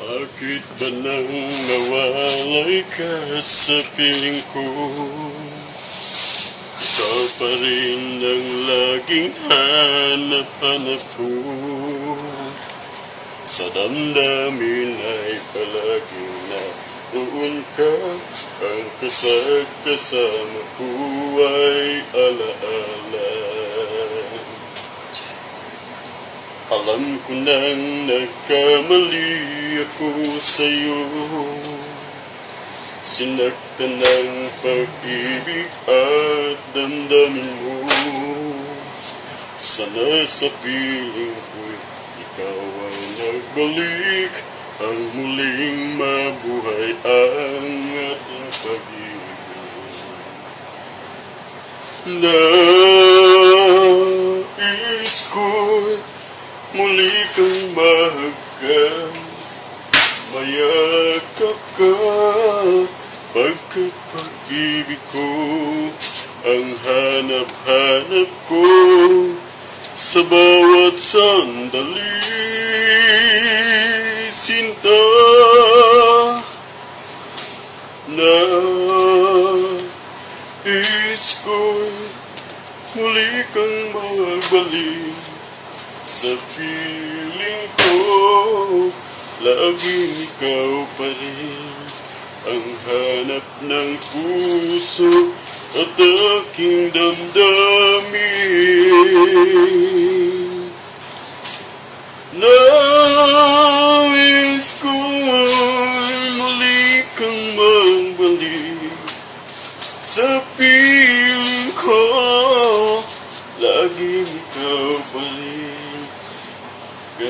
Bakit ba nang nawalay ka sa piling ko? Ikaw pa rin ang laging hanap-hanap ko. Sa damdamin ay palaging naroon ka. Ang kasama ko ay alaala. Alam ko nang nagkamali ako sa'yo. Sinaktan ng pag-ibig at damdamin mo. Sana sa piling ko'y ikaw ay nagbalik. Ang muling mabuhay ang ating pag-ibig. Nais ko'y muli kang mahagkan, mayakap ka, pagkat pag-ibig ko ang hanap-hanap ko sa bawat sandali. Sinta, nais ko'y muli kang magbalik. Sa piling ko, laging ikaw pa rin ang hanap ng puso at aking damdamin. Nais ko'y muli kang magbalik sa piling ko, laging ikaw pa rin. Go.